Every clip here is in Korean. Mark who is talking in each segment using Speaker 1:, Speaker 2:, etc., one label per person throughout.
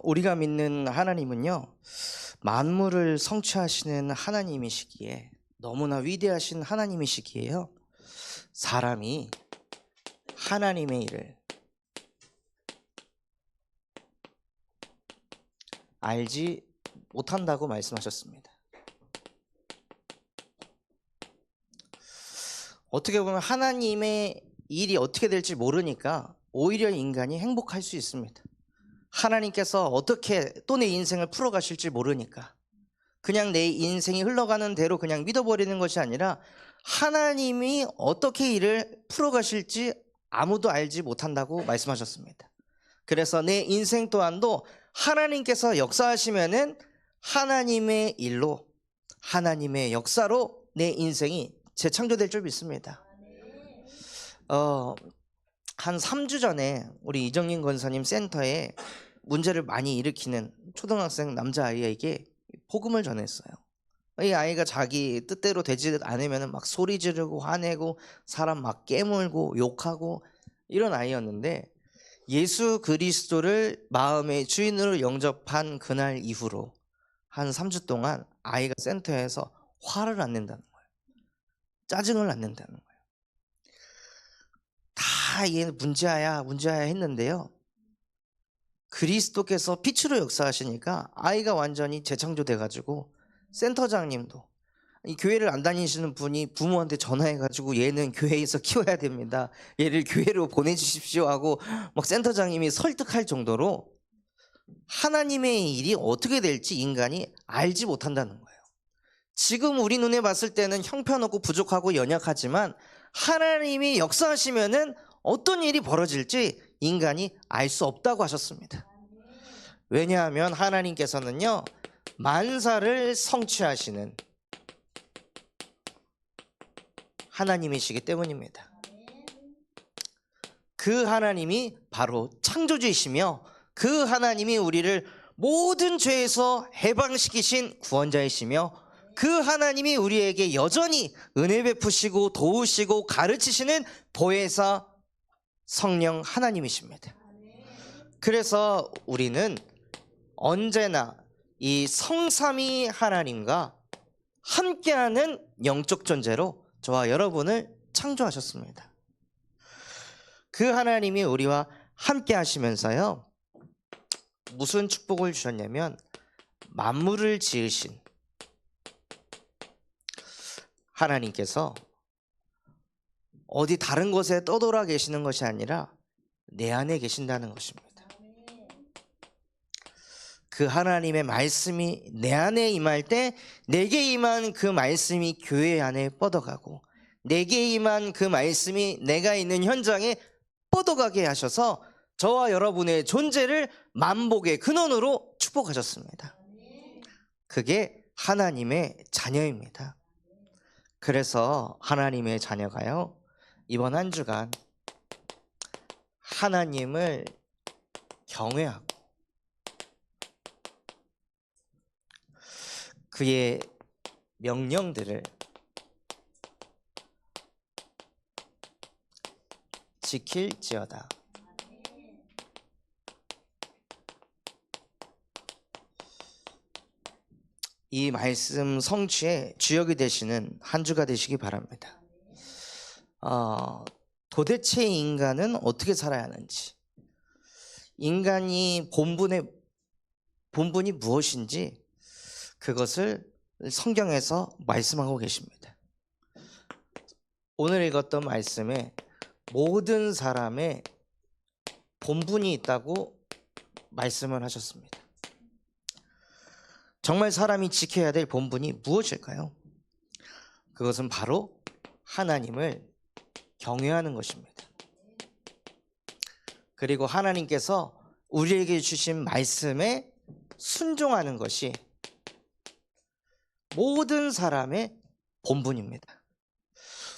Speaker 1: 우리가 믿는 하나님은요, 만물을 성취하시는 하나님이시기에, 너무나 위대하신 하나님이시기에요, 사람이 하나님의 일을 알지 못한다고 말씀하셨습니다. 어떻게 보면 하나님의 일이 어떻게 될지 모르니까 오히려 인간이 행복할 수 있습니다. 하나님께서 어떻게 또 내 인생을 풀어가실지 모르니까 그냥 내 인생이 흘러가는 대로 그냥 믿어버리는 것이 아니라 하나님이 어떻게 일을 풀어가실지 아무도 알지 못한다고 말씀하셨습니다. 그래서 내 인생 또한도 하나님께서 역사하시면은 하나님의 일로, 하나님의 역사로 내 인생이 재창조될 줄 믿습니다. 한 3주 전에 우리 이정민 권사님 센터에 문제를 많이 일으키는 초등학생 남자아이에게 복음을 전했어요. 이 아이가 자기 뜻대로 되지 않으면 막 소리 지르고 화내고 사람 막 깨물고 욕하고 이런 아이였는데, 예수 그리스도를 마음의 주인으로 영접한 그날 이후로 한 3주 동안 아이가 센터에서 화를 안 낸다는 거예요. 짜증을 안 낸다는 거예요. 다 얘는 문제야 했는데요, 그리스도께서 빛으로 역사하시니까 아이가 완전히 재창조돼가지고, 센터장님도 이 교회를 안 다니시는 분이 부모한테 전화해가지고 얘는 교회에서 키워야 됩니다, 얘를 교회로 보내주십시오 하고 막 센터장님이 설득할 정도로 하나님의 일이 어떻게 될지 인간이 알지 못한다는 거예요. 지금 우리 눈에 봤을 때는 형편없고 부족하고 연약하지만 하나님이 역사하시면은 어떤 일이 벌어질지 인간이 알 수 없다고 하셨습니다. 왜냐하면 하나님께서는요, 만사를 성취하시는 하나님이시기 때문입니다. 그 하나님이 바로 창조주이시며 그 하나님이 우리를 모든 죄에서 해방시키신 구원자이시며 그 하나님이 우리에게 여전히 은혜 베푸시고 도우시고 가르치시는 보혜사 성령 하나님이십니다. 그래서 우리는 언제나 이 성삼위 하나님과 함께하는 영적 존재로 저와 여러분을 창조하셨습니다. 그 하나님이 우리와 함께 하시면서요, 무슨 축복을 주셨냐면, 만물을 지으신 하나님께서 어디 다른 곳에 떠돌아 계시는 것이 아니라 내 안에 계신다는 것입니다. 그 하나님의 말씀이 내 안에 임할 때 내게 임한 그 말씀이 교회 안에 뻗어가고, 내게 임한 그 말씀이 내가 있는 현장에 뻗어가게 하셔서 저와 여러분의 존재를 만복의 근원으로 축복하셨습니다. 그게 하나님의 자녀입니다. 그래서 하나님의 자녀가요, 이번 한 주간 하나님을 경외하고 그의 명령들을 지킬지어다. 이 말씀 성취의 주역이 되시는 한 주가 되시기 바랍니다. 도대체 인간은 어떻게 살아야 하는지, 인간이 본분이 무엇인지 그것을 성경에서 말씀하고 계십니다. 오늘 읽었던 말씀에 모든 사람의 본분이 있다고 말씀을 하셨습니다. 정말 사람이 지켜야 될 본분이 무엇일까요? 그것은 바로 하나님을 경외하는 것입니다. 그리고 하나님께서 우리에게 주신 말씀에 순종하는 것이 모든 사람의 본분입니다.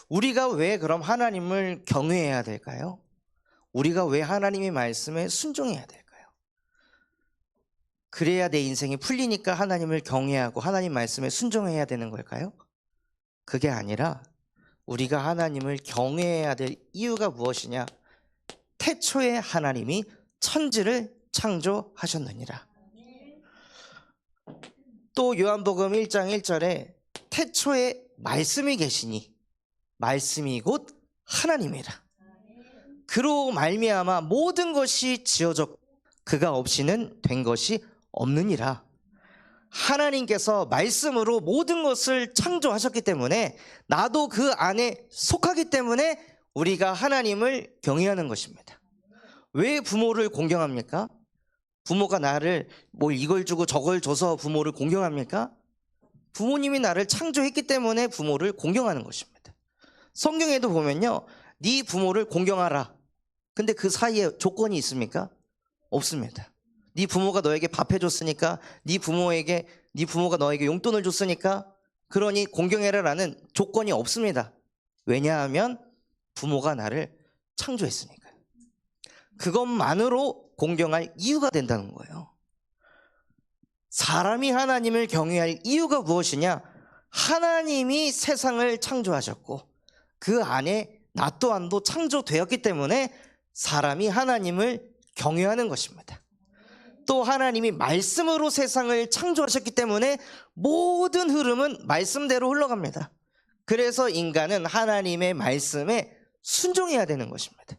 Speaker 1: 우리가 왜 그럼 하나님을 경외해야 될까요? 우리가 왜 하나님의 말씀에 순종해야 될까요? 그래야 내 인생이 풀리니까 하나님을 경외하고 하나님 말씀에 순종해야 되는 걸까요? 그게 아니라 우리가 하나님을 경외해야 될 이유가 무엇이냐? 태초에 하나님이 천지를 창조하셨느니라. 또 요한복음 1장 1절에 태초에 말씀이 계시니 말씀이 곧 하나님이라. 그로 말미암아 모든 것이 지어졌고 그가 없이는 된 것이 없느니라. 하나님께서 말씀으로 모든 것을 창조하셨기 때문에 나도 그 안에 속하기 때문에 우리가 하나님을 경외하는 것입니다. 왜 부모를 공경합니까? 부모가 나를 뭐 이걸 주고 저걸 줘서 부모를 공경합니까? 부모님이 나를 창조했기 때문에 부모를 공경하는 것입니다. 성경에도 보면요, 네 부모를 공경하라. 근데 그 사이에 조건이 있습니까? 없습니다. 네 부모가 너에게 밥 해줬으니까, 네 부모가 너에게 용돈을 줬으니까, 그러니 공경해라라는 조건이 없습니다. 왜냐하면 부모가 나를 창조했으니까요. 그것만으로 공경할 이유가 된다는 거예요. 사람이 하나님을 경외할 이유가 무엇이냐? 하나님이 세상을 창조하셨고 그 안에 나 또한도 창조되었기 때문에 사람이 하나님을 경외하는 것입니다. 또 하나님이 말씀으로 세상을 창조하셨기 때문에 모든 흐름은 말씀대로 흘러갑니다. 그래서 인간은 하나님의 말씀에 순종해야 되는 것입니다.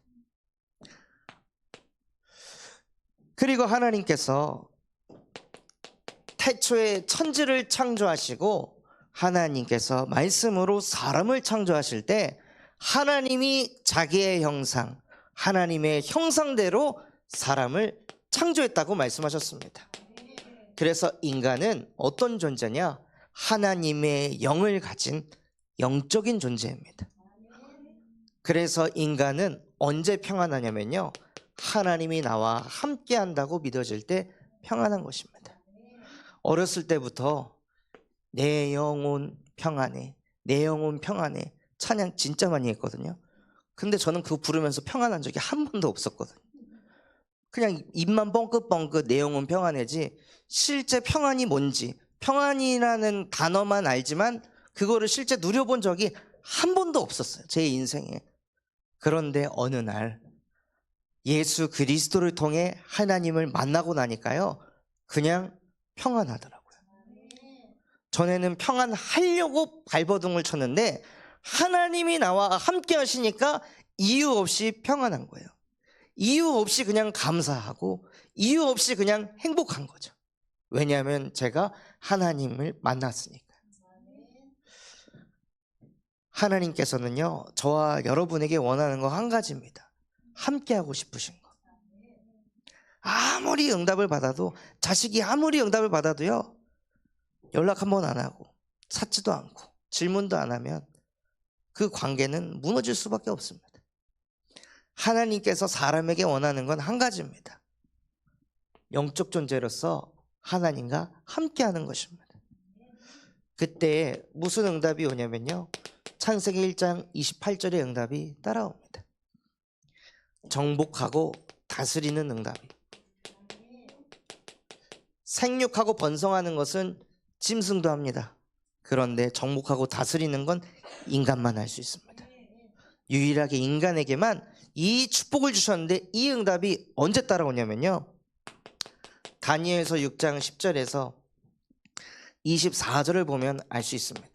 Speaker 1: 그리고 하나님께서 태초에 천지를 창조하시고 하나님께서 말씀으로 사람을 창조하실 때 하나님이 자기의 형상, 하나님의 형상대로 사람을 창조했다고 말씀하셨습니다. 그래서 인간은 어떤 존재냐? 하나님의 영을 가진 영적인 존재입니다. 그래서 인간은 언제 평안하냐면요, 하나님이 나와 함께 한다고 믿어질 때 평안한 것입니다. 어렸을 때부터 내 영혼 평안해, 내 영혼 평안해 찬양 진짜 많이 했거든요. 근데 저는 그거 부르면서 평안한 적이 한 번도 없었거든요. 그냥 입만 뻥긋뻥긋 내 영혼 평안해지 실제 평안이 뭔지, 평안이라는 단어만 알지만 그거를 실제 누려본 적이 한 번도 없었어요, 제 인생에. 그런데 어느 날 예수 그리스도를 통해 하나님을 만나고 나니까요, 그냥 평안하더라고요. 전에는 평안하려고 발버둥을 쳤는데 하나님이 나와 함께 하시니까 이유 없이 평안한 거예요. 이유 없이 그냥 감사하고 이유 없이 그냥 행복한 거죠. 왜냐하면 제가 하나님을 만났으니까. 하나님께서는요, 저와 여러분에게 원하는 거 한 가지입니다. 함께하고 싶으신 거. 아무리 응답을 받아도, 자식이 아무리 응답을 받아도요, 연락 한 번 안 하고 찾지도 않고 질문도 안 하면 그 관계는 무너질 수밖에 없습니다. 하나님께서 사람에게 원하는 건 한 가지입니다. 영적 존재로서 하나님과 함께하는 것입니다. 그때 무슨 응답이 오냐면요, 창세기 1장 28절의 응답이 따라옵니다. 정복하고 다스리는 응답이. 생육하고 번성하는 것은 짐승도 합니다. 그런데 정복하고 다스리는 건 인간만 할 수 있습니다. 유일하게 인간에게만 이 축복을 주셨는데 이 응답이 언제 따라오냐면요, 다니엘서 6장 10절에서 24절을 보면 알 수 있습니다.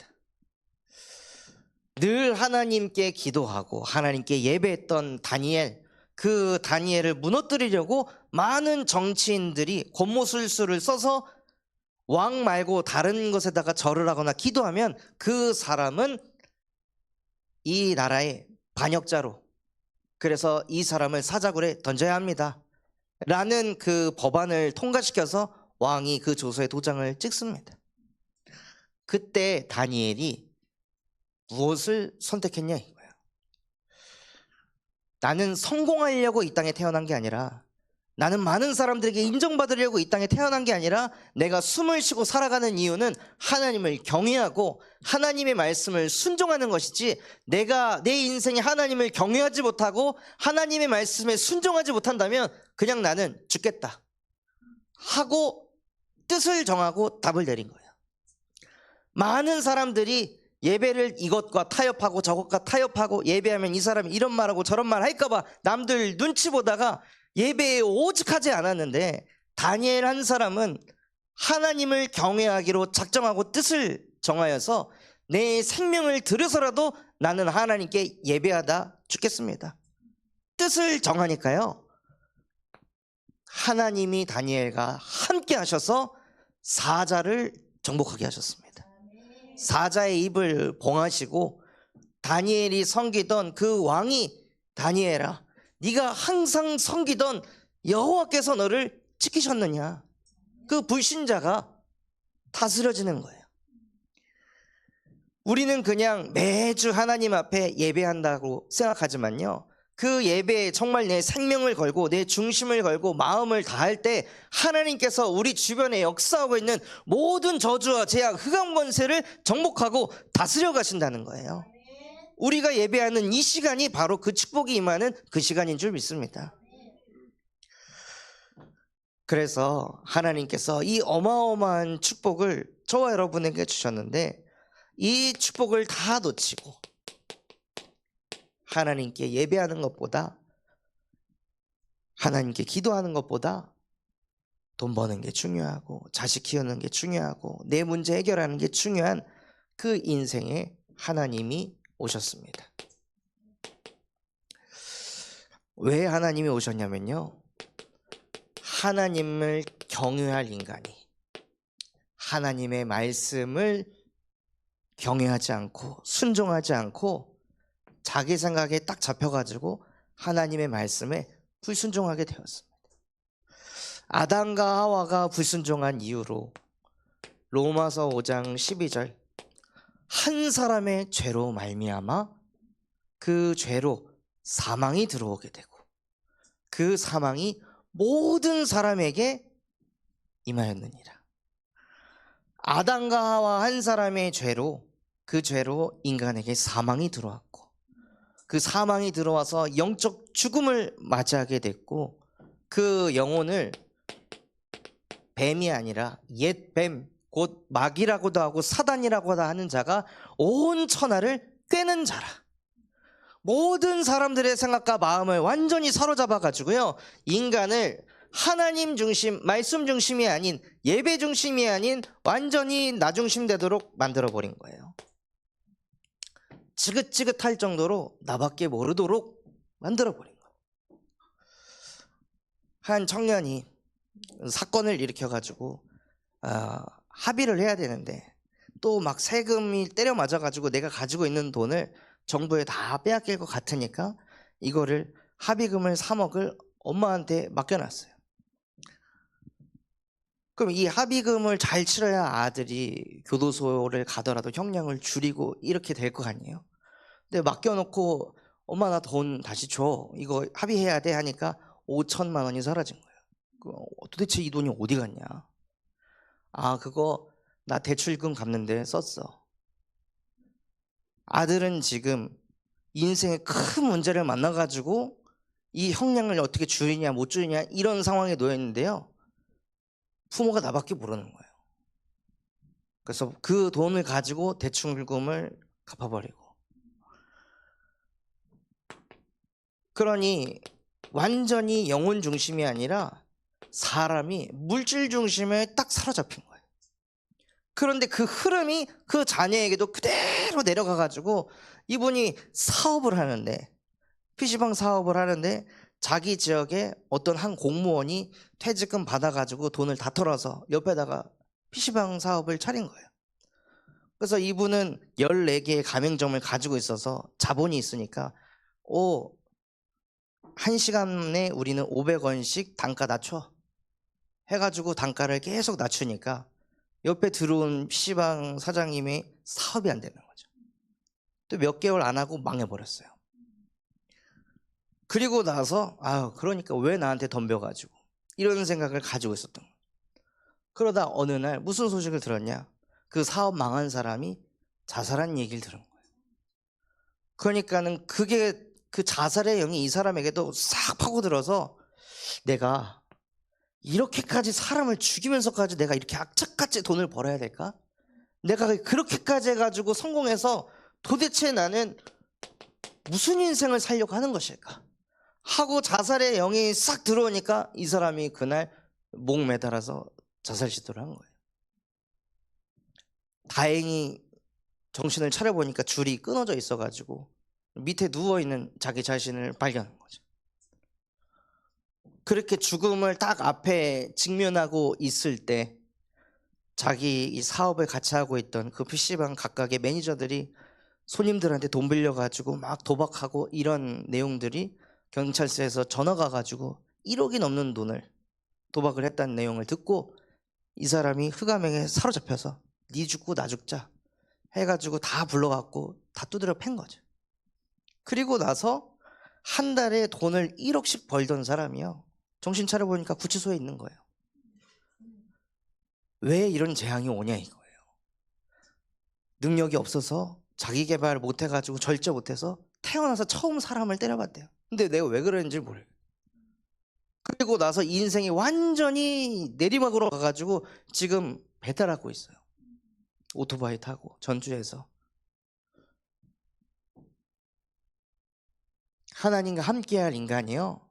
Speaker 1: 늘 하나님께 기도하고 하나님께 예배했던 다니엘, 그 다니엘을 무너뜨리려고 많은 정치인들이 권모술수를 써서 왕 말고 다른 것에다가 절을 하거나 기도하면 그 사람은 이 나라의 반역자로, 그래서 이 사람을 사자굴에 던져야 합니다 라는 그 법안을 통과시켜서 왕이 그 조서에 도장을 찍습니다. 그때 다니엘이 무엇을 선택했냐 이거예요. 나는 성공하려고 이 땅에 태어난 게 아니라, 나는 많은 사람들에게 인정받으려고 이 땅에 태어난 게 아니라, 내가 숨을 쉬고 살아가는 이유는 하나님을 경외하고 하나님의 말씀을 순종하는 것이지, 내가 내 인생에 하나님을 경외하지 못하고 하나님의 말씀에 순종하지 못한다면 그냥 나는 죽겠다 하고 뜻을 정하고 답을 내린 거예요. 많은 사람들이 예배를 이것과 타협하고 저것과 타협하고, 예배하면 이 사람이 이런 말하고 저런 말 할까봐 남들 눈치 보다가 예배에 오직하지 않았는데 다니엘 한 사람은 하나님을 경외하기로 작정하고 뜻을 정하여서 내 생명을 들여서라도 나는 하나님께 예배하다 죽겠습니다. 뜻을 정하니까요, 하나님이 다니엘과 함께 하셔서 사자를 정복하게 하셨습니다. 사자의 입을 봉하시고 다니엘이 섬기던 그 왕이, 다니엘아, 네가 항상 섬기던 여호와께서 너를 지키셨느냐, 그 불신자가 다스려지는 거예요. 우리는 그냥 매주 하나님 앞에 예배한다고 생각하지만요, 그 예배에 정말 내 생명을 걸고 내 중심을 걸고 마음을 다할 때 하나님께서 우리 주변에 역사하고 있는 모든 저주와 재앙, 흑암 권세를 정복하고 다스려 가신다는 거예요. 우리가 예배하는 이 시간이 바로 그 축복이 임하는 그 시간인 줄 믿습니다. 그래서 하나님께서 이 어마어마한 축복을 저와 여러분에게 주셨는데, 이 축복을 다 놓치고 하나님께 예배하는 것보다, 하나님께 기도하는 것보다 돈 버는 게 중요하고 자식 키우는 게 중요하고 내 문제 해결하는 게 중요한 그 인생에 하나님이 오셨습니다. 왜 하나님이 오셨냐면요, 하나님을 경외할 인간이 하나님의 말씀을 경외하지 않고 순종하지 않고 자기 생각에 딱 잡혀가지고 하나님의 말씀에 불순종하게 되었습니다. 아담과 하와가 불순종한 이유로 로마서 5장 12절, 한 사람의 죄로 말미암아 그 죄로 사망이 들어오게 되고 그 사망이 모든 사람에게 임하였느니라. 아담과 하와 한 사람의 죄로, 그 죄로 인간에게 사망이 들어왔고 그 사망이 들어와서 영적 죽음을 맞이하게 됐고, 그 영혼을 뱀이 아니라 옛뱀, 곧 마귀라고도 하고 사단이라고도 하는 자가 온 천하를 꿰는 자라. 모든 사람들의 생각과 마음을 완전히 사로잡아 가지고요, 인간을 하나님 중심, 말씀 중심이 아닌, 예배 중심이 아닌 완전히 나 중심 되도록 만들어 버린 거예요. 지긋지긋할 정도로 나밖에 모르도록 만들어 버린 거예요. 한 청년이 사건을 일으켜 가지고 합의를 해야 되는데, 또 막 세금이 때려 맞아 가지고 내가 가지고 있는 돈을 정부에 다 빼앗길 것 같으니까 이거를 합의금을 3억을 엄마한테 맡겨놨어요. 그럼 이 합의금을 잘 치러야 아들이 교도소를 가더라도 형량을 줄이고 이렇게 될 거 아니에요. 근데 맡겨놓고 엄마 나 돈 다시 줘, 이거 합의해야 돼 하니까 5천만 원이 사라진 거예요. 도대체 이 돈이 어디 갔냐? 아, 그거 나 대출금 갚는데 썼어. 아들은 지금 인생에 큰 문제를 만나가지고 이 형량을 어떻게 줄이냐 못 줄이냐 이런 상황에 놓여 있는데요, 부모가 나밖에 모르는 거예요. 그래서 그 돈을 가지고 대출금을 갚아버리고, 그러니 완전히 영혼 중심이 아니라 사람이 물질 중심에 딱 사로잡힌 거예요. 그런데 그 흐름이 그 자녀에게도 그대로 내려가 가지고 이분이 사업을 하는데, PC방 사업을 하는데 자기 지역에 어떤 한 공무원이 퇴직금 받아가지고 돈을 다 털어서 옆에다가 PC방 사업을 차린 거예요. 그래서 이분은 14개의 가맹점을 가지고 있어서 자본이 있으니까 1시간에 우리는 500원씩 단가 낮춰 해가지고 단가를 계속 낮추니까 옆에 들어온 PC방 사장님이 사업이 안 되는 거죠. 또 몇 개월 안 하고 망해버렸어요. 그리고 나서 그러니까 왜 나한테 덤벼가지고 이런 생각을 가지고 있었던 거예요. 그러다 어느 날 무슨 소식을 들었냐, 그 사업 망한 사람이 자살한 얘기를 들은 거예요. 그러니까는 그게 그 자살의 영이 이 사람에게도 싹 파고들어서, 내가 이렇게까지 사람을 죽이면서까지 내가 이렇게 악착같이 돈을 벌어야 될까? 내가 그렇게까지 해가지고 성공해서 도대체 나는 무슨 인생을 살려고 하는 것일까? 하고 자살의 영이 싹 들어오니까 이 사람이 그날 목 매달아서 자살 시도를 한 거예요. 다행히 정신을 차려보니까 줄이 끊어져 있어가지고 밑에 누워있는 자기 자신을 발견한 거죠. 그렇게 죽음을 딱 앞에 직면하고 있을 때 자기 이 사업을 같이 하고 있던 그 PC방 각각의 매니저들이 손님들한테 돈 빌려가지고 막 도박하고 이런 내용들이 경찰서에서 전화가 가지고 1억이 넘는 돈을 도박을 했다는 내용을 듣고 이 사람이 흑암행에 사로잡혀서 니 죽고 나 죽자 해가지고 다 불러갖고 다 두드려 팬 거죠. 그리고 나서 한 달에 돈을 1억씩 벌던 사람이요, 정신 차려보니까 구치소에 있는 거예요. 왜 이런 재앙이 오냐 이거예요. 능력이 없어서 자기 개발 못해가지고 절제 못해서 태어나서 처음 사람을 때려봤대요. 근데 내가 왜 그랬는지 모르겠어요. 그리고 나서 인생이 완전히 내리막으로 가가지고 지금 배달하고 있어요. 오토바이 타고 전주에서. 하나님과 함께할 인간이요,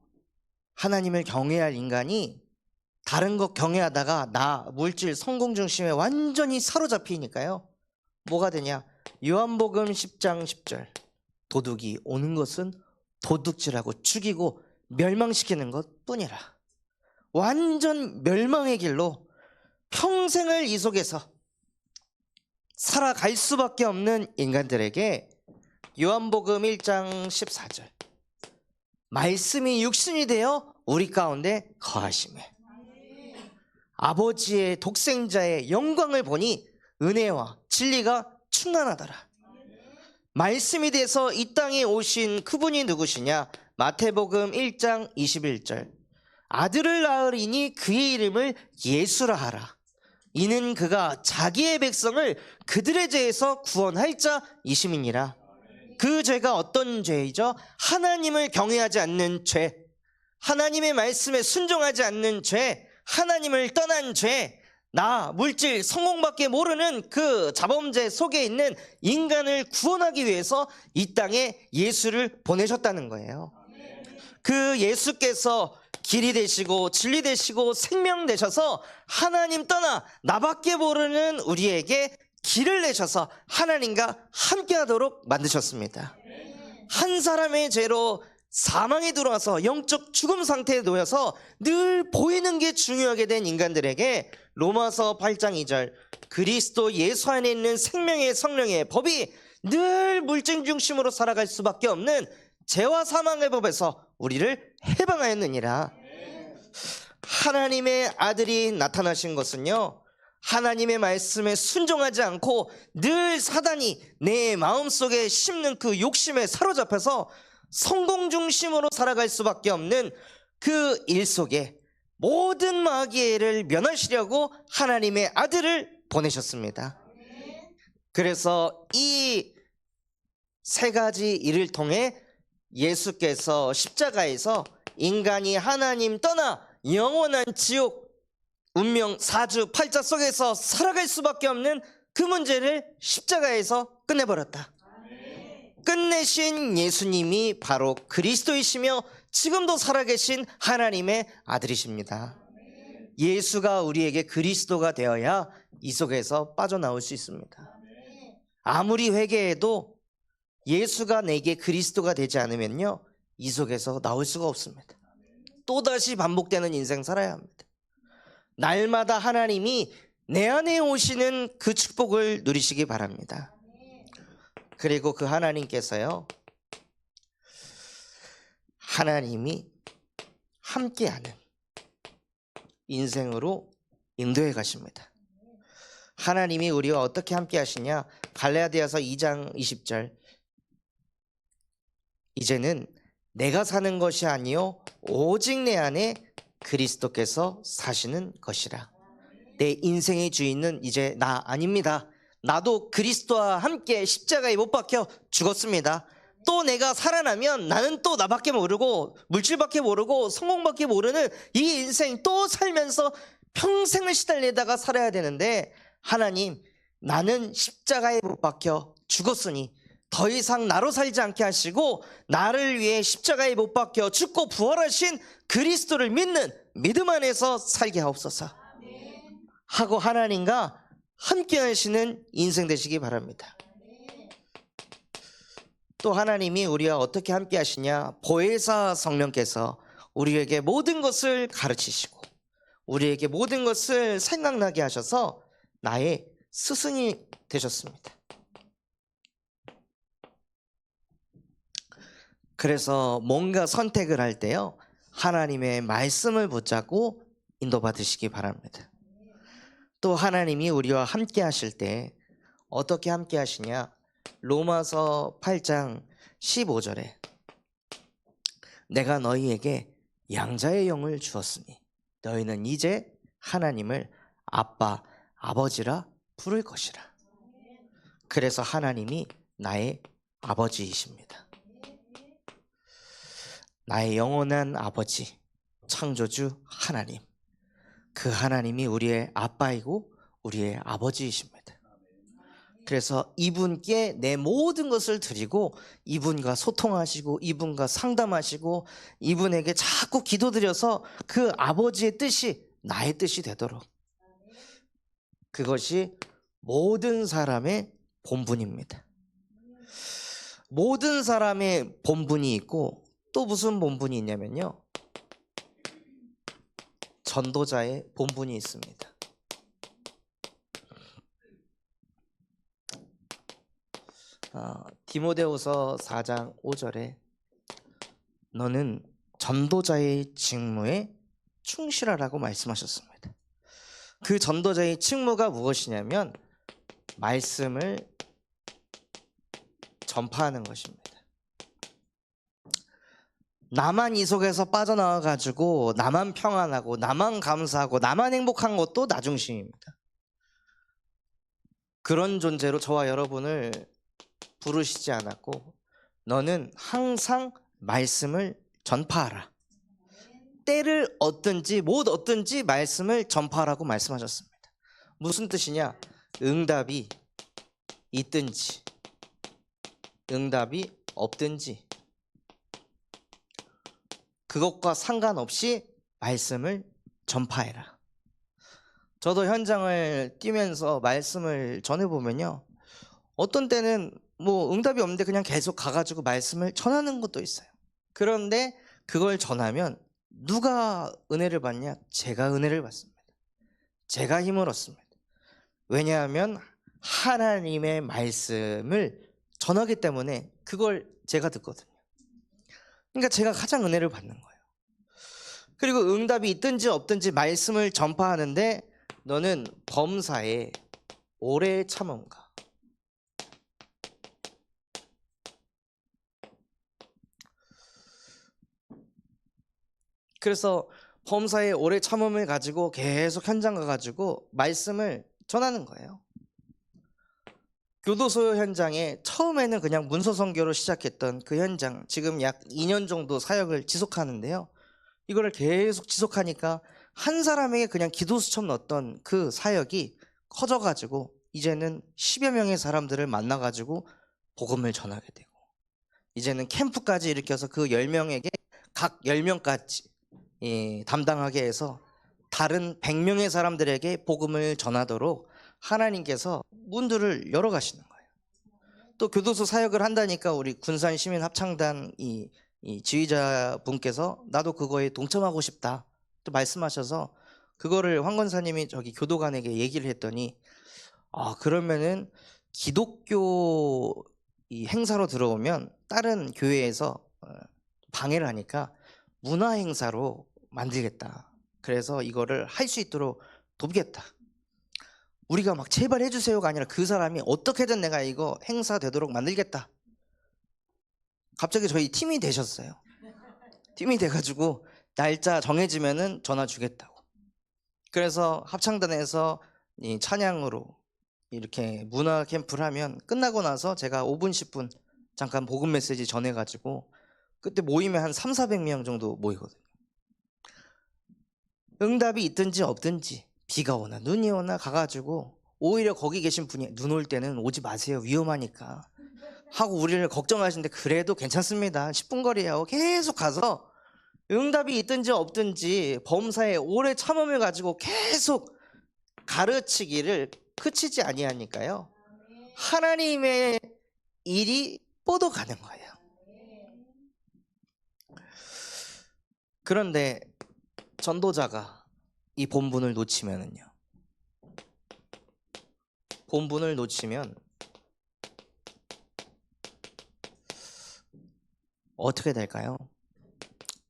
Speaker 1: 하나님을 경외할 인간이 다른 것 경외하다가 나 물질 성공 중심에 완전히 사로잡히니까요, 뭐가 되냐, 요한복음 10장 10절 도둑이 오는 것은 도둑질하고 죽이고 멸망시키는 것뿐이라. 완전 멸망의 길로 평생을 이 속에서 살아갈 수밖에 없는 인간들에게 요한복음 1장 14절 말씀이 육신이 되어 우리 가운데 거하시매 아버지의 독생자의 영광을 보니 은혜와 진리가 충만하더라. 말씀이 돼서 이 땅에 오신 그분이 누구시냐? 마태복음 1장 21절 아들을 낳으리니 그의 이름을 예수라 하라. 이는 그가 자기의 백성을 그들의 죄에서 구원할 자이심이니라. 그 죄가 어떤 죄이죠? 하나님을 경외하지 않는 죄, 하나님의 말씀에 순종하지 않는 죄, 하나님을 떠난 죄, 나 물질 성공밖에 모르는 그 자범죄 속에 있는 인간을 구원하기 위해서 이 땅에 예수를 보내셨다는 거예요. 그 예수께서 길이 되시고 진리 되시고 생명 되셔서 하나님 떠나 나밖에 모르는 우리에게 길을 내셔서 하나님과 함께하도록 만드셨습니다. 한 사람의 죄로 사망에 들어와서 영적 죽음 상태에 놓여서 늘 보이는 게 중요하게 된 인간들에게 로마서 8장 2절 그리스도 예수 안에 있는 생명의 성령의 법이 늘 물질 중심으로 살아갈 수밖에 없는 죄와 사망의 법에서 우리를 해방하였느니라. 하나님의 아들이 나타나신 것은요, 하나님의 말씀에 순종하지 않고 늘 사단이 내 마음속에 심는 그 욕심에 사로잡혀서 성공 중심으로 살아갈 수밖에 없는 그 일 속에 모든 마귀를 면하시려고 하나님의 아들을 보내셨습니다. 그래서 이 세 가지 일을 통해 예수께서 십자가에서 인간이 하나님 떠나 영원한 지옥 운명 사주팔자 속에서 살아갈 수밖에 없는 그 문제를 십자가에서 끝내버렸다. 끝내신 예수님이 바로 그리스도이시며 지금도 살아계신 하나님의 아들이십니다. 예수가 우리에게 그리스도가 되어야 이 속에서 빠져나올 수 있습니다. 아무리 회개해도 예수가 내게 그리스도가 되지 않으면요, 이 속에서 나올 수가 없습니다. 또다시 반복되는 인생 살아야 합니다. 날마다 하나님이 내 안에 오시는 그 축복을 누리시기 바랍니다. 그리고 그 하나님께서요, 하나님이 함께하는 인생으로 인도해 가십니다. 하나님이 우리와 어떻게 함께 하시냐? 갈라디아서 2장 20절 이제는 내가 사는 것이 아니요 오직 내 안에 그리스도께서 사시는 것이라. 내 인생의 주인은 이제 나 아닙니다. 나도 그리스도와 함께 십자가에 못 박혀 죽었습니다. 또 내가 살아나면 나는 또 나밖에 모르고 물질밖에 모르고 성공밖에 모르는 이 인생 또 살면서 평생을 시달리다가 살아야 되는데, 하나님 나는 십자가에 못 박혀 죽었으니 더 이상 나로 살지 않게 하시고 나를 위해 십자가에 못 박혀 죽고 부활하신 그리스도를 믿는 믿음 안에서 살게 하옵소서 하고 하나님과 함께 하시는 인생 되시기 바랍니다. 또 하나님이 우리와 어떻게 함께 하시냐? 보혜사 성령께서 우리에게 모든 것을 가르치시고 우리에게 모든 것을 생각나게 하셔서 나의 스승이 되셨습니다. 그래서 뭔가 선택을 할 때요, 하나님의 말씀을 붙잡고 인도받으시기 바랍니다. 또 하나님이 우리와 함께 하실 때 어떻게 함께 하시냐? 로마서 8장 15절에 내가 너희에게 양자의 영을 주었으니 너희는 이제 하나님을 아빠, 아버지라 부를 것이라. 그래서 하나님이 나의 아버지이십니다. 나의 영원한 아버지, 창조주 하나님, 그 하나님이 우리의 아빠이고 우리의 아버지이십니다. 그래서 이분께 내 모든 것을 드리고 이분과 소통하시고 이분과 상담하시고 이분에게 자꾸 기도드려서 그 아버지의 뜻이 나의 뜻이 되도록, 그것이 모든 사람의 본분입니다. 모든 사람의 본분이 있고 또 무슨 본분이 있냐면요, 전도자의 본분이 있습니다. 디모데후서 4장 5절에 너는 전도자의 직무에 충실하라고 말씀하셨습니다. 그 전도자의 직무가 무엇이냐면 말씀을 전파하는 것입니다. 나만 이 속에서 빠져나와 가지고 나만 평안하고 나만 감사하고 나만 행복한 것도 나 중심입니다. 그런 존재로 저와 여러분을 부르시지 않았고 너는 항상 말씀을 전파하라. 때를 얻든지 못 얻든지 말씀을 전파하라고 말씀하셨습니다. 무슨 뜻이냐? 응답이 있든지 응답이 없든지 그것과 상관없이 말씀을 전파해라. 저도 현장을 뛰면서 말씀을 전해보면요, 어떤 때는 뭐 응답이 없는데 그냥 계속 가가지고 말씀을 전하는 것도 있어요. 그런데 그걸 전하면 누가 은혜를 받냐? 제가 은혜를 받습니다. 제가 힘을 얻습니다. 왜냐하면 하나님의 말씀을 전하기 때문에 그걸 제가 듣거든요. 그러니까 제가 가장 은혜를 받는 거예요. 그리고 응답이 있든지 없든지 말씀을 전파하는데 너는 범사에 오래 참음과 그래서 범사에 오래 참음을 가지고 계속 현장 가가지고 말씀을 전하는 거예요. 교도소 현장에 처음에는 그냥 문서 선교로 시작했던 그 현장, 지금 약 2년 정도 사역을 지속하는데요, 이거를 계속 지속하니까 한 사람에게 그냥 기도 수첩 넣었던 그 사역이 커져가지고 이제는 10여 명의 사람들을 만나가지고 복음을 전하게 되고, 이제는 캠프까지 일으켜서 그 10명에게 각 10명까지 담당하게 해서 다른 100명의 사람들에게 복음을 전하도록 하나님께서 문들을 열어가시는 거예요. 또 교도소 사역을 한다니까 우리 군산시민합창단 이 지휘자분께서 나도 그거에 동참하고 싶다 또 말씀하셔서 그거를 황 권사님이 저기 교도관에게 얘기를 했더니 그러면은 기독교 이 행사로 들어오면 다른 교회에서 방해를 하니까 문화 행사로 만들겠다. 그래서 이거를 할 수 있도록 돕겠다. 우리가 막 제발 해주세요가 아니라 그 사람이 어떻게든 내가 이거 행사 되도록 만들겠다. 갑자기 저희 팀이 되셨어요. 팀이 돼가지고 날짜 정해지면은 전화 주겠다고. 그래서 합창단에서 이 찬양으로 이렇게 문화 캠프를 하면 끝나고 나서 제가 5분 10분 잠깐 복음 메시지 전해가지고 그때 모이면 한 300~400명 정도 모이거든요. 응답이 있든지 없든지 비가 오나 눈이 오나 가가지고 오히려 거기 계신 분이 눈 올 때는 오지 마세요, 위험하니까. 하고 우리를 걱정하시는데 그래도 괜찮습니다. 10분 거리하고 계속 가서 응답이 있든지 없든지 범사에 오래 참음을 가지고 계속 가르치기를 그치지 아니하니까요. 하나님의 일이 뻗어가는 거예요. 그런데 전도자가 이 본분을 놓치면은요. 본분을 놓치면 어떻게 될까요?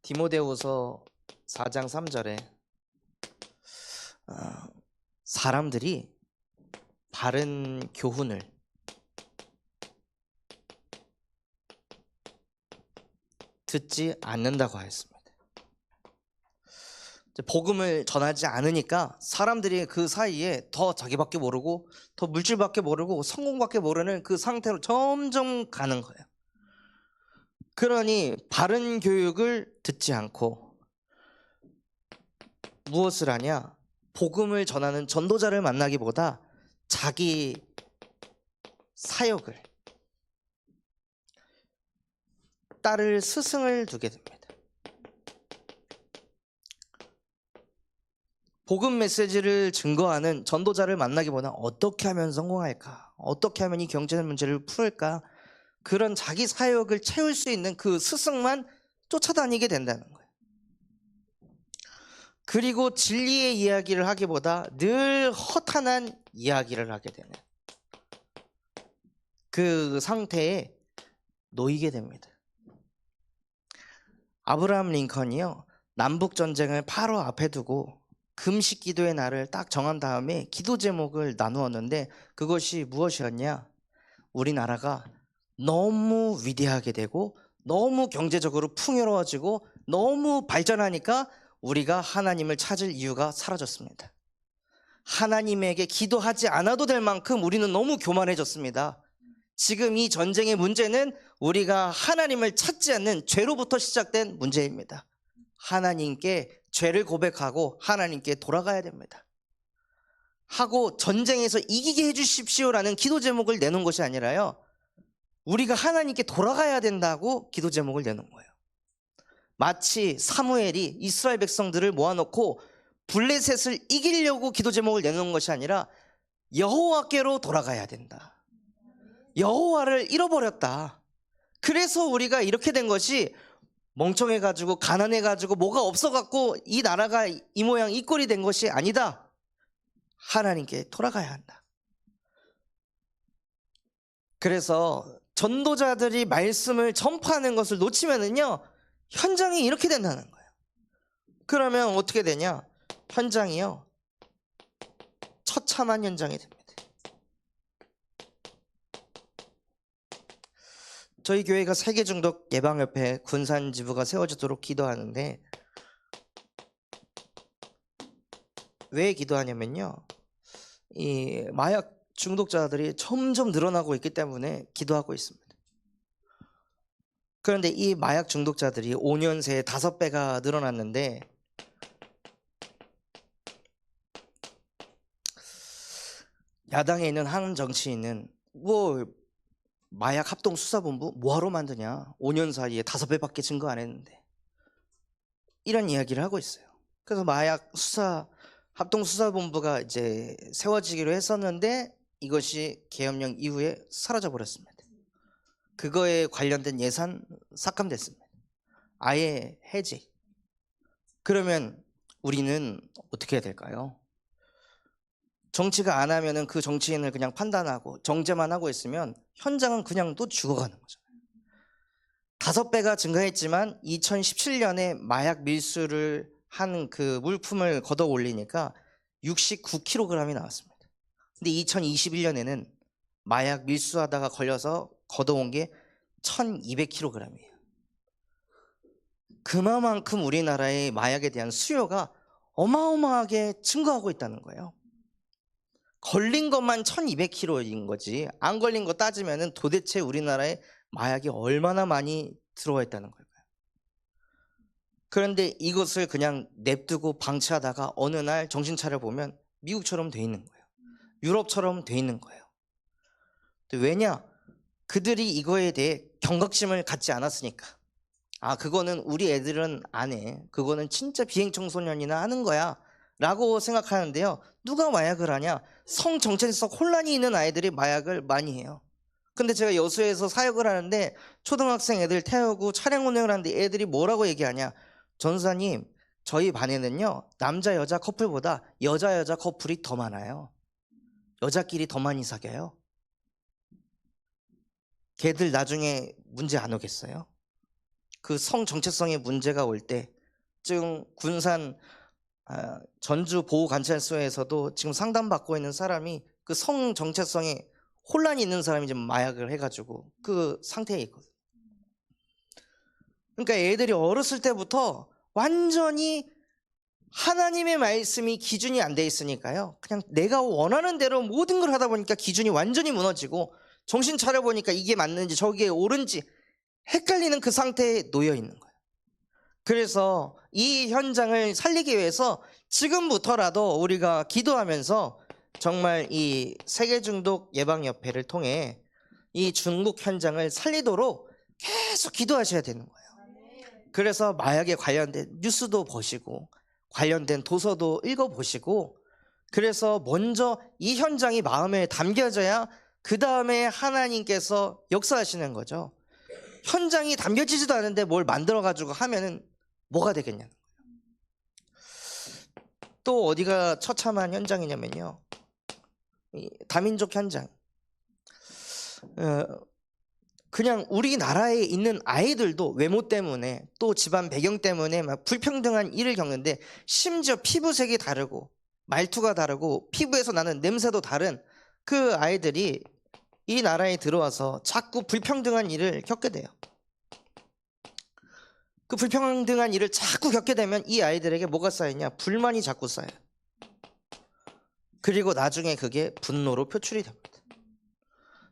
Speaker 1: 디모데후서 4장 3절에 사람들이 바른 교훈을 듣지 않는다고 하였습니다. 복음을 전하지 않으니까 사람들이 그 사이에 더 자기밖에 모르고 더 물질밖에 모르고 성공밖에 모르는 그 상태로 점점 가는 거예요. 그러니 바른 교육을 듣지 않고 무엇을 하냐? 복음을 전하는 전도자를 만나기보다 자기 사역을 따를 스승을 두게 됩니다. 복음 메시지를 증거하는 전도자를 만나기보다 어떻게 하면 성공할까? 어떻게 하면 이 경제 문제를 풀을까? 그런 자기 사역을 채울 수 있는 그 스승만 쫓아다니게 된다는 거예요. 그리고 진리의 이야기를 하기보다 늘 허탄한 이야기를 하게 되는 그 상태에 놓이게 됩니다. 아브라함 링컨이요, 남북 전쟁을 바로 앞에 두고 금식 기도의 날을 딱 정한 다음에 기도 제목을 나누었는데 그것이 무엇이었냐? 우리나라가 너무 위대하게 되고 너무 경제적으로 풍요로워지고 너무 발전하니까 우리가 하나님을 찾을 이유가 사라졌습니다. 하나님에게 기도하지 않아도 될 만큼 우리는 너무 교만해졌습니다. 지금 이 전쟁의 문제는 우리가 하나님을 찾지 않는 죄로부터 시작된 문제입니다. 하나님께 죄를 고백하고 하나님께 돌아가야 됩니다. 하고 전쟁에서 이기게 해주십시오라는 기도 제목을 내놓은 것이 아니라요, 우리가 하나님께 돌아가야 된다고 기도 제목을 내놓은 거예요. 마치 사무엘이 이스라엘 백성들을 모아놓고 블레셋을 이기려고 기도 제목을 내놓은 것이 아니라 여호와께로 돌아가야 된다. 여호와를 잃어버렸다. 그래서 우리가 이렇게 된 것이 멍청해가지고 가난해가지고 뭐가 없어갖고 이 나라가 이 모양 이 꼴이 된 것이 아니다. 하나님께 돌아가야 한다. 그래서 전도자들이 말씀을 전파하는 것을 놓치면은요, 현장이 이렇게 된다는 거예요. 그러면 어떻게 되냐? 현장이요, 처참한 현장이 됩니다. 저희 교회가 세계중독 예방협회 군산지부가 세워지도록 기도하는데, 왜 기도하냐면요, 이 마약 중독자들이 점점 늘어나고 있기 때문에 기도하고 있습니다. 그런데 이 마약 중독자들이 5년 새에 5배가 늘어났는데, 야당에 있는 한 정치인은 뭐 마약 합동수사본부 뭐하러 만드냐, 5년 사이에 5배밖에 증거 안 했는데, 이런 이야기를 하고 있어요. 그래서 마약 합동수사본부가 이제 세워지기로 했었는데 이것이 계엄령 이후에 사라져 버렸습니다. 그거에 관련된 예산 삭감됐습니다. 아예 해지. 그러면 우리는 어떻게 해야 될까요? 정치가 안 하면은 그 정치인을 그냥 판단하고 정죄만 하고 있으면 현장은 그냥 또 죽어가는 거잖아요. 5배가 증가했지만 2017년에 마약 밀수를 한 그 물품을 걷어 올리니까 69kg이 나왔습니다. 근데 2021년에는 마약 밀수하다가 걸려서 걷어온 게 1200kg이에요. 그만큼 우리나라의 마약에 대한 수요가 어마어마하게 증가하고 있다는 거예요. 걸린 것만 1200kg인 거지, 안 걸린 거 따지면은 도대체 우리나라에 마약이 얼마나 많이 들어와 있다는 걸까요? 그런데 이것을 그냥 냅두고 방치하다가 어느 날 정신 차려보면 미국처럼 돼 있는 거예요. 유럽처럼 돼 있는 거예요. 왜냐? 그들이 이거에 대해 경각심을 갖지 않았으니까. 아, 그거는 우리 애들은 안 해. 그거는 진짜 비행 청소년이나 하는 거야 라고 생각하는데요. 누가 마약을 하냐? 성정체성 혼란이 있는 아이들이 마약을 많이 해요. 근데 제가 여수에서 사역을 하는데 초등학생 애들 태우고 차량 운행을 하는데 애들이 뭐라고 얘기하냐? 전사님, 저희 반에는요 남자 여자 커플보다 여자 여자 커플이 더 많아요. 여자끼리 더 많이 사귀어요. 걔들 나중에 문제 안 오겠어요? 그 성정체성의 문제가 올 때, 지금 군산 전주 보호관찰소에서도 지금 상담받고 있는 사람이 그 성정체성에 혼란이 있는 사람이 지금 마약을 해가지고 그 상태에 있거든요. 그러니까 애들이 어렸을 때부터 완전히 하나님의 말씀이 기준이 안 돼 있으니까요, 그냥 내가 원하는 대로 모든 걸 하다 보니까 기준이 완전히 무너지고 정신 차려보니까 이게 맞는지 저게 옳은지 헷갈리는 그 상태에 놓여 있는 거예요. 그래서 이 현장을 살리기 위해서 지금부터라도 우리가 기도하면서 정말 이 세계중독 예방협회를 통해 이 중국 현장을 살리도록 계속 기도하셔야 되는 거예요. 그래서 마약에 관련된 뉴스도 보시고 관련된 도서도 읽어보시고, 그래서 먼저 이 현장이 마음에 담겨져야 그 다음에 하나님께서 역사하시는 거죠. 현장이 담겨지지도 않은데 뭘 만들어가지고 하면은 뭐가 되겠냐는 거예요. 또 어디가 처참한 현장이냐면요, 이 다민족 현장. 그냥 우리나라에 있는 아이들도 외모 때문에 또 집안 배경 때문에 막 불평등한 일을 겪는데, 심지어 피부색이 다르고 말투가 다르고 피부에서 나는 냄새도 다른 그 아이들이 이 나라에 들어와서 자꾸 불평등한 일을 겪게 돼요. 그 불평등한 일을 자꾸 겪게 되면 이 아이들에게 뭐가 쌓이냐? 불만이 자꾸 쌓여요. 그리고 나중에 그게 분노로 표출이 됩니다.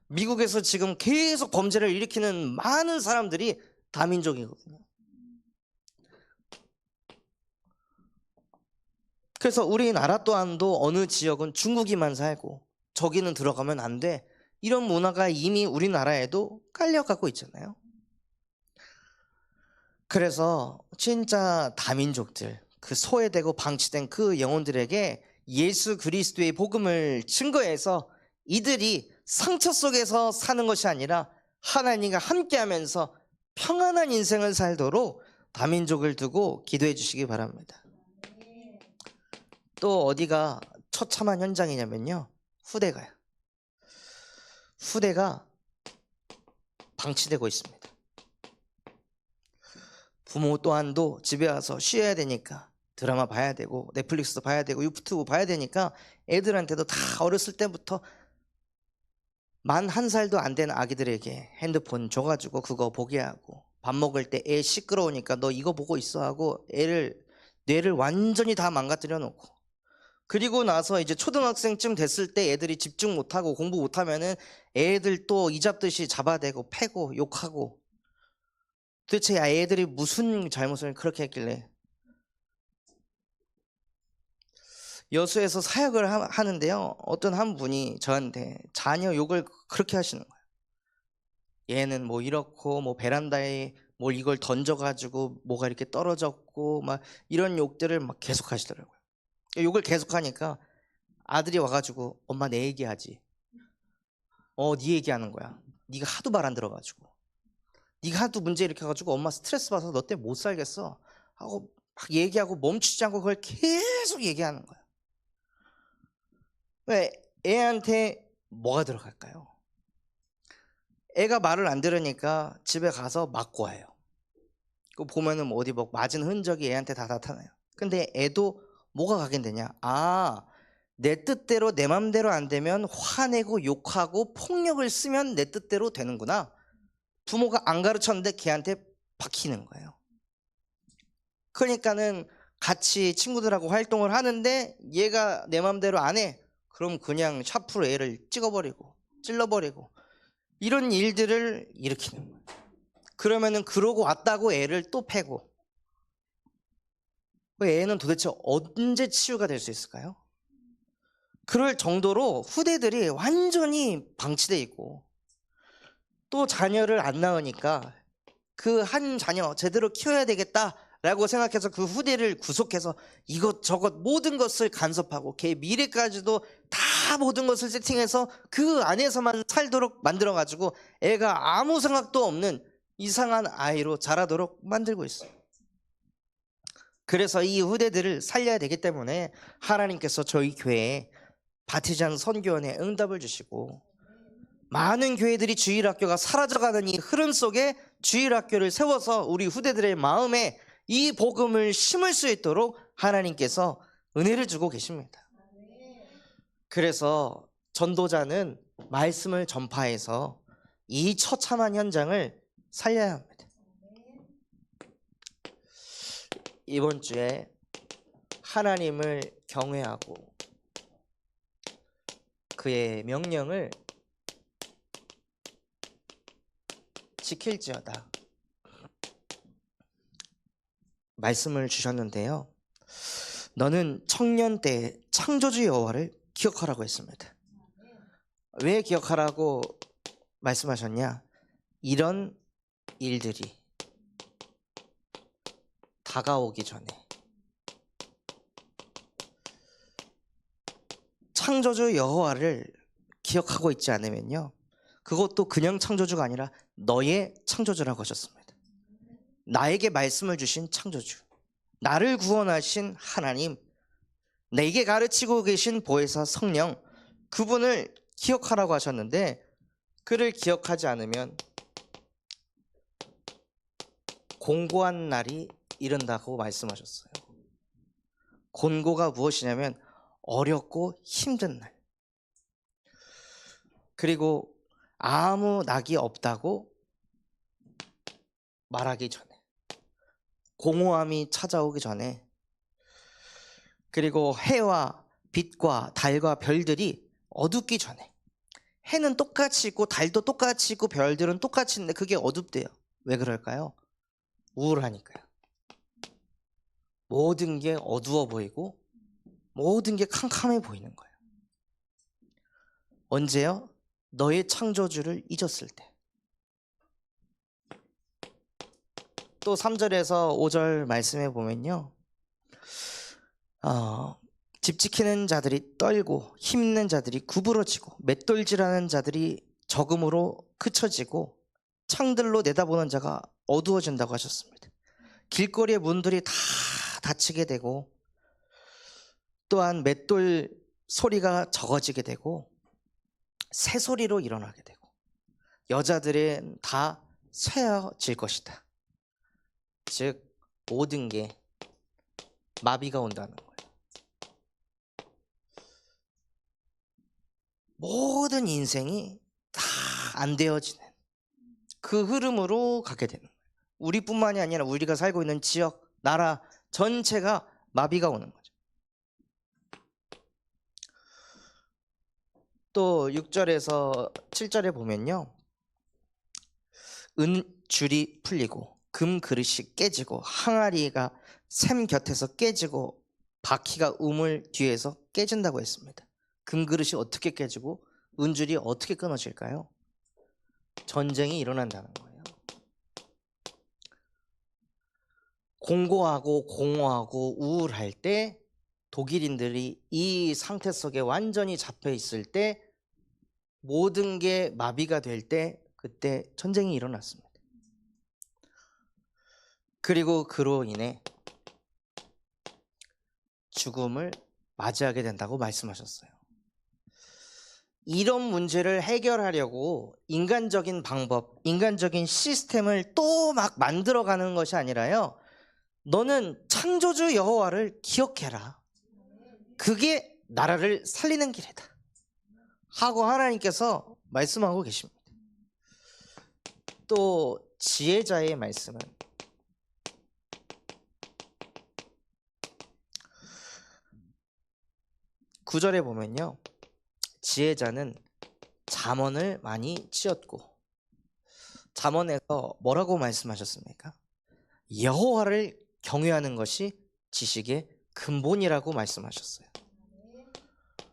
Speaker 1: 미국에서 지금 계속 범죄를 일으키는 많은 사람들이 다민족이거든요. 그래서 우리나라 또한도 어느 지역은 중국인만 살고 저기는 들어가면 안 돼, 이런 문화가 이미 우리나라에도 깔려가고 있잖아요. 그래서 진짜 다민족들, 그 소외되고 방치된 그 영혼들에게 예수 그리스도의 복음을 증거해서 이들이 상처 속에서 사는 것이 아니라 하나님과 함께하면서 평안한 인생을 살도록 다민족을 두고 기도해 주시기 바랍니다. 또 어디가 처참한 현장이냐면요, 후대가요. 후대가 방치되고 있습니다. 부모 또한도 집에 와서 쉬어야 되니까 드라마 봐야 되고 넷플릭스도 봐야 되고 유튜브 봐야 되니까 애들한테도 다 어렸을 때부터 만 1살도 안 된 아기들에게 핸드폰 줘가지고 그거 보게 하고, 밥 먹을 때 애 시끄러우니까 너 이거 보고 있어 하고 뇌를 완전히 다 망가뜨려 놓고, 그리고 나서 이제 초등학생쯤 됐을 때 애들이 집중 못하고 공부 못하면은 애들 또 이잡듯이 잡아대고 패고 욕하고, 도대체 애들이 무슨 잘못을 그렇게 했길래. 여수에서 사역을 하는데요, 어떤 한 분이 저한테 자녀 욕을 그렇게 하시는 거예요. 얘는 뭐 이렇고 뭐 베란다에 뭘 이걸 던져가지고 뭐가 이렇게 떨어졌고 막 이런 욕들을 막 계속 하시더라고요. 욕을 계속 하니까 아들이 와가지고 엄마 내 얘기하지. 네 얘기하는 거야. 네가 하도 말 안 들어가지고, 네가 하도 문제 일으켜가지고 엄마 스트레스 받아서 너 때문에 못 살겠어 하고 막 얘기하고 멈추지 않고 그걸 계속 얘기하는 거야. 왜? 애한테 뭐가 들어갈까요? 애가 말을 안 들으니까 집에 가서 맞고 와요. 그 보면은 뭐 어디 뭐 맞은 흔적이 애한테 다 나타나요. 근데 애도 뭐가 각인되냐? 아, 내 뜻대로 내 맘대로 안 되면 화내고 욕하고 폭력을 쓰면 내 뜻대로 되는구나. 부모가 안 가르쳤는데 걔한테 박히는 거예요. 그러니까는 같이 친구들하고 활동을 하는데 얘가 내 맘대로 안 해. 그럼 그냥 샤프로 애를 찍어버리고 찔러버리고 이런 일들을 일으키는 거예요. 그러면은 그러고 왔다고 애를 또 패고, 애는 도대체 언제 치유가 될 수 있을까요? 그럴 정도로 후대들이 완전히 방치돼 있고, 또 자녀를 안 낳으니까 그 한 자녀 제대로 키워야 되겠다라고 생각해서 그 후대를 구속해서 이것저것 모든 것을 간섭하고 걔 미래까지도 다 모든 것을 세팅해서 그 안에서만 살도록 만들어가지고 애가 아무 생각도 없는 이상한 아이로 자라도록 만들고 있어요. 그래서 이 후대들을 살려야 되기 때문에 하나님께서 저희 교회에 바티잔 선교원에 응답을 주시고 많은 교회들이 주일학교가 사라져가는 이 흐름 속에 주일학교를 세워서 우리 후대들의 마음에 이 복음을 심을 수 있도록 하나님께서 은혜를 주고 계십니다. 그래서 전도자는 말씀을 전파해서 이 처참한 현장을 살려야 합니다. 이번 주에 하나님을 경외하고 그의 명령을 지킬지어다 말씀을 주셨는데요. 너는 청년 때 창조주 여호와를 기억하라고 했습니다. 왜 기억하라고 말씀하셨냐? 이런 일들이 다가오기 전에 창조주 여호와를 기억하고 있지 않으면요, 그것도 그냥 창조주가 아니라 너의 창조주라고 하셨습니다. 나에게 말씀을 주신 창조주, 나를 구원하신 하나님, 내게 가르치고 계신 보혜사 성령, 그분을 기억하라고 하셨는데 그를 기억하지 않으면 공고한 날이 이른다고 말씀하셨어요. 곤고가 무엇이냐면 어렵고 힘든 날, 그리고 아무 낙이 없다고 말하기 전에, 공허함이 찾아오기 전에, 그리고 해와 빛과 달과 별들이 어둡기 전에. 해는 똑같이 있고 달도 똑같이 있고 별들은 똑같이 있는데 그게 어둡대요. 왜 그럴까요? 우울하니까요. 모든 게 어두워 보이고 모든 게 캄캄해 보이는 거예요. 언제요? 너의 창조주를 잊었을 때. 또 3절에서 5절 말씀해 보면요, 집 지키는 자들이 떨고 힘있는 자들이 구부러지고 맷돌질하는 자들이 적음으로 그쳐지고 창들로 내다보는 자가 어두워진다고 하셨습니다. 길거리의 문들이 다 닫히게 되고 또한 맷돌 소리가 적어지게 되고 새소리로 일어나게 되고 여자들은 다 쇠어질 것이다. 즉 모든 게 마비가 온다는 거예요. 모든 인생이 다 안 되어지는 그 흐름으로 가게 되는 거예요. 우리뿐만이 아니라 우리가 살고 있는 지역, 나라 전체가 마비가 오는 거죠. 또 6절에서 7절에 보면요, 은줄이 풀리고 금 그릇이 깨지고 항아리가 샘 곁에서 깨지고 바퀴가 우물 뒤에서 깨진다고 했습니다. 금 그릇이 어떻게 깨지고 은줄이 어떻게 끊어질까요? 전쟁이 일어난다는 거예요. 공고하고 공허하고 우울할 때, 독일인들이 이 상태 속에 완전히 잡혀 있을 때, 모든 게 마비가 될 때, 그때 전쟁이 일어났습니다. 그리고 그로 인해 죽음을 맞이하게 된다고 말씀하셨어요. 이런 문제를 해결하려고 인간적인 방법, 인간적인 시스템을 또 막 만들어가는 것이 아니라요, 너는 창조주 여호와를 기억해라. 그게 나라를 살리는 길이다 하고 하나님께서 말씀하고 계십니다. 또 지혜자의 말씀은 9절에 보면요, 지혜자는 잠언을 많이 지었고, 잠언에서 뭐라고 말씀하셨습니까? 여호와를 경외하는 것이 지식의 근본이라고 말씀하셨어요.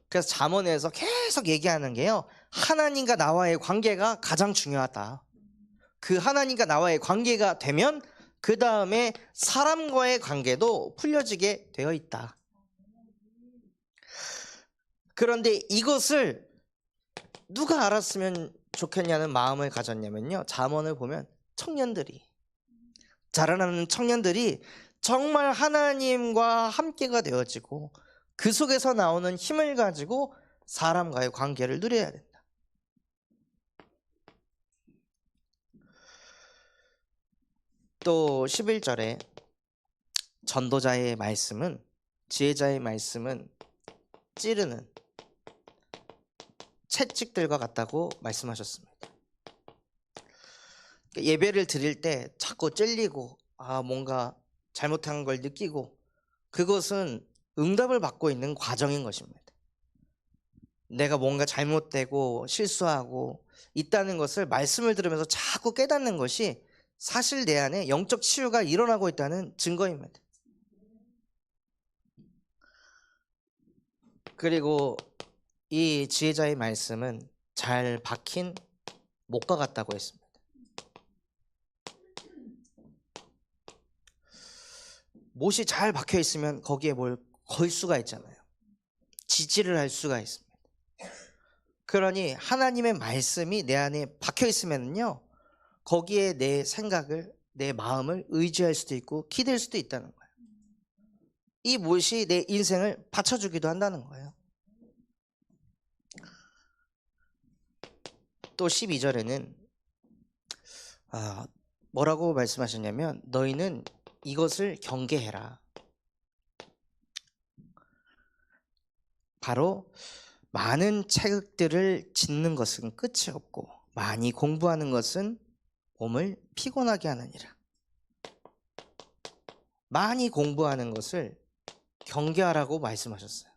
Speaker 1: 그래서 잠언에서 계속 얘기하는 게요, 하나님과 나와의 관계가 가장 중요하다. 그 하나님과 나와의 관계가 되면 그 다음에 사람과의 관계도 풀려지게 되어 있다. 그런데 이것을 누가 알았으면 좋겠냐는 마음을 가졌냐면요, 잠언을 보면 자라나는 청년들이 정말 하나님과 함께가 되어지고 그 속에서 나오는 힘을 가지고 사람과의 관계를 누려야 된다. 또 11절에 전도자의 말씀은, 지혜자의 말씀은 찌르는 채찍들과 같다고 말씀하셨습니다. 예배를 드릴 때 자꾸 찔리고 뭔가 잘못한 걸 느끼고, 그것은 응답을 받고 있는 과정인 것입니다. 내가 뭔가 잘못되고 실수하고 있다는 것을 말씀을 들으면서 자꾸 깨닫는 것이 사실 내 안에 영적 치유가 일어나고 있다는 증거입니다. 그리고 이 지혜자의 말씀은 잘 박힌 목과 같다고 했습니다. 못이 잘 박혀 있으면 거기에 뭘 걸 수가 있잖아요. 지지를 할 수가 있습니다. 그러니 하나님의 말씀이 내 안에 박혀 있으면요, 거기에 내 생각을, 내 마음을 의지할 수도 있고 기댈 수도 있다는 거예요. 이 못이 내 인생을 받쳐주기도 한다는 거예요. 또 12절에는 뭐라고 말씀하셨냐면, 너희는 이것을 경계해라. 바로 많은 책들을 짓는 것은 끝이 없고 많이 공부하는 것은 몸을 피곤하게 하느니라. 많이 공부하는 것을 경계하라고 말씀하셨어요.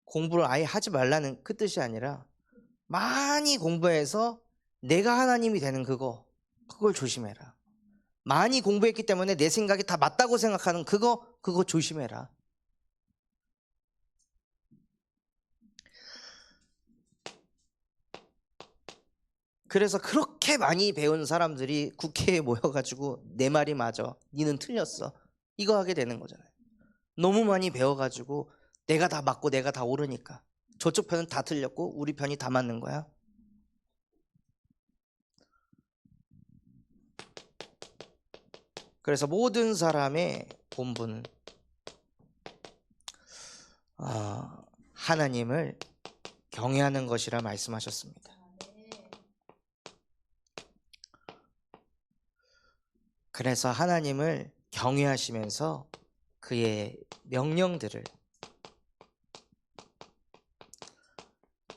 Speaker 1: 공부를 아예 하지 말라는 그 뜻이 아니라 많이 공부해서 내가 하나님이 되는 그걸 조심해라. 많이 공부했기 때문에 내 생각이 다 맞다고 생각하는 그거 조심해라. 그래서 그렇게 많이 배운 사람들이 국회에 모여가지고 내 말이 맞아, 니는 틀렸어, 이거 하게 되는 거잖아요. 너무 많이 배워가지고 내가 다 맞고 내가 다 옳으니까 저쪽 편은 다 틀렸고 우리 편이 다 맞는 거야. 그래서 모든 사람의 본분은 하나님을 경외하는 것이라 말씀하셨습니다. 그래서 하나님을 경외하시면서 그의 명령들을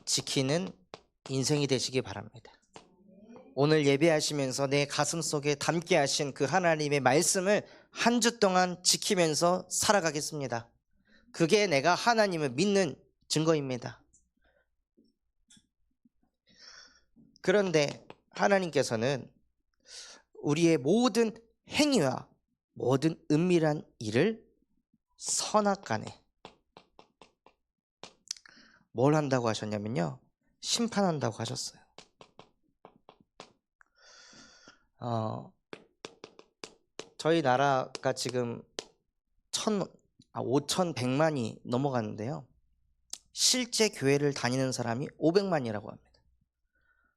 Speaker 1: 지키는 인생이 되시기 바랍니다. 오늘 예배하시면서 내 가슴 속에 담게 하신 그 하나님의 말씀을 한 주 동안 지키면서 살아가겠습니다. 그게 내가 하나님을 믿는 증거입니다. 그런데 하나님께서는 우리의 모든 행위와 모든 은밀한 일을 선악간에 뭘 한다고 하셨냐면요, 심판한다고 하셨어요. 저희 나라가 지금 5,100만이 넘어갔는데요, 실제 교회를 다니는 사람이 500만이라고 합니다.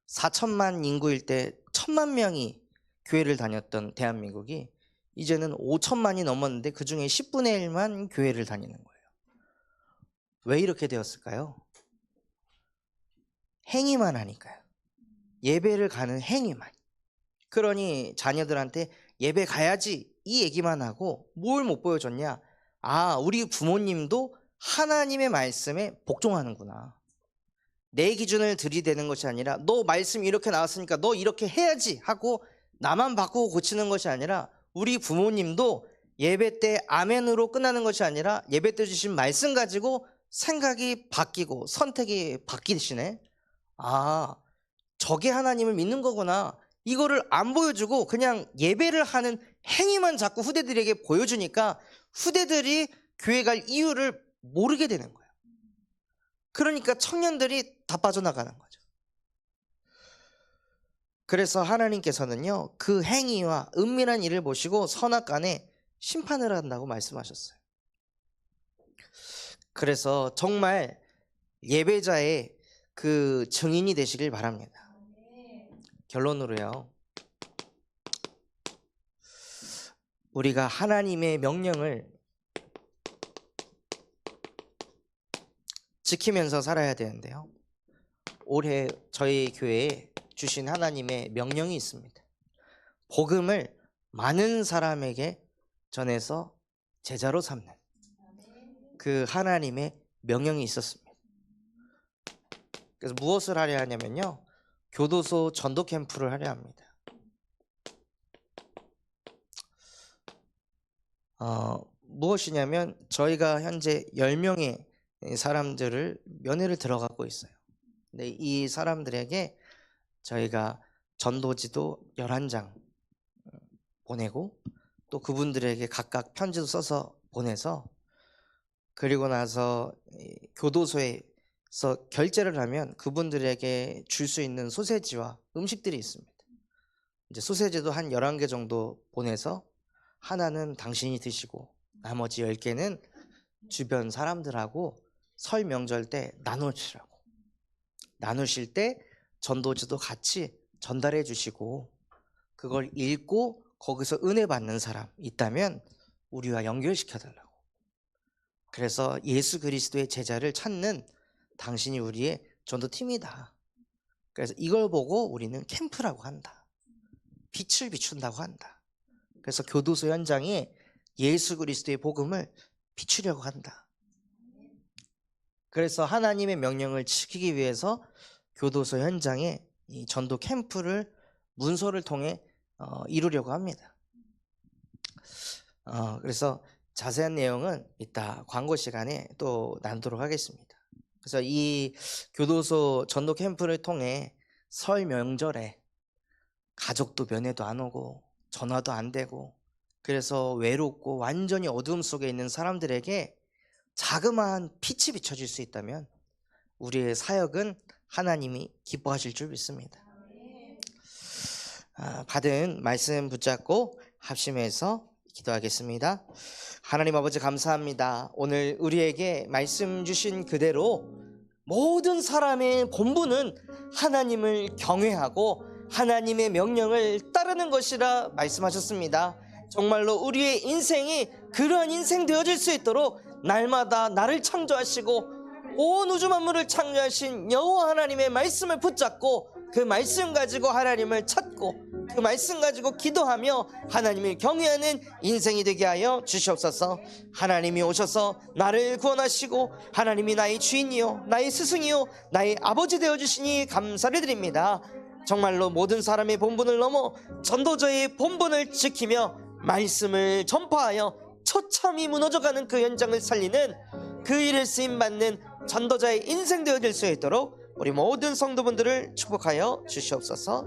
Speaker 1: 4천만 인구일 때 1,000만 명이 교회를 다녔던 대한민국이 이제는 5천만이 넘었는데 그 중에 10분의 1만 교회를 다니는 거예요. 왜 이렇게 되었을까요? 행위만 하니까요. 예배를 가는 행위만. 그러니 자녀들한테 예배 가야지 이 얘기만 하고 뭘 못 보여줬냐? 우리 부모님도 하나님의 말씀에 복종하는구나. 내 기준을 들이대는 것이 아니라 너 말씀이 이렇게 나왔으니까 너 이렇게 해야지 하고 나만 바꾸고 고치는 것이 아니라 우리 부모님도 예배 때 아멘으로 끝나는 것이 아니라 예배 때 주신 말씀 가지고 생각이 바뀌고 선택이 바뀌시네. 저게 하나님을 믿는 거구나. 이거를 안 보여주고 그냥 예배를 하는 행위만 자꾸 후대들에게 보여주니까 후대들이 교회 갈 이유를 모르게 되는 거예요. 그러니까 청년들이 다 빠져나가는 거죠. 그래서 하나님께서는요, 그 행위와 은밀한 일을 보시고 선악간에 심판을 한다고 말씀하셨어요. 그래서 정말 예배자의 그 증인이 되시길 바랍니다. 결론으로요, 우리가 하나님의 명령을 지키면서 살아야 되는데요, 올해 저희 교회에 주신 하나님의 명령이 있습니다. 복음을 많은 사람에게 전해서 제자로 삼는 그 하나님의 명령이 있었습니다. 그래서 무엇을 하려 하냐면요, 교도소 전도 캠프를 하려 합니다. 무엇이냐면 저희가 현재 10명의 사람들을 면회를 들어가고 있어요. 근데 이 사람들에게 저희가 전도지도 11장 보내고, 또 그분들에게 각각 편지도 써서 보내서, 그리고 나서 교도소에서 결제를 하면 그분들에게 줄 수 있는 소세지와 음식들이 있습니다. 이제 소세지도 한 11개 정도 보내서 하나는 당신이 드시고 나머지 10개는 주변 사람들하고 설 명절 때 나누시라고. 나누실 때 전도지도 같이 전달해 주시고, 그걸 읽고 거기서 은혜 받는 사람 있다면 우리와 연결시켜 달라고. 그래서 예수 그리스도의 제자를 찾는 당신이 우리의 전도팀이다. 그래서 이걸 보고 우리는 캠프라고 한다. 빛을 비춘다고 한다. 그래서 교도소 현장에 예수 그리스도의 복음을 비추려고 한다. 그래서 하나님의 명령을 지키기 위해서 교도소 현장에 이 전도 캠프를 문서를 통해 이루려고 합니다. 그래서 자세한 내용은 이따 광고 시간에 또 나누도록 하겠습니다. 그래서 이 교도소 전도 캠프를 통해 설 명절에 가족도 면회도 안 오고 전화도 안 되고, 그래서 외롭고 완전히 어두움 속에 있는 사람들에게 자그마한 빛이 비춰질 수 있다면 우리의 사역은 하나님이 기뻐하실 줄 믿습니다. 받은 말씀 붙잡고 합심해서 기도하겠습니다. 하나님 아버지, 감사합니다. 오늘 우리에게 말씀 주신 그대로 모든 사람의 본분은 하나님을 경외하고 하나님의 명령을 따르는 것이라 말씀하셨습니다. 정말로 우리의 인생이 그러한 인생 되어질 수 있도록 날마다 나를 창조하시고 온 우주 만물을 창조하신 여호와 하나님의 말씀을 붙잡고 그 말씀 가지고 하나님을 찾고 그 말씀 가지고 기도하며 하나님을 경외하는 인생이 되게 하여 주시옵소서. 하나님이 오셔서 나를 구원하시고 하나님이 나의 주인이요 나의 스승이요 나의 아버지 되어주시니 감사를 드립니다. 정말로 모든 사람의 본분을 넘어 전도자의 본분을 지키며 말씀을 전파하여 처참히 무너져가는 그 현장을 살리는 그 일을 쓰임받는 전도자의 인생 되어질 수 있도록 우리 모든 성도분들을 축복하여 주시옵소서.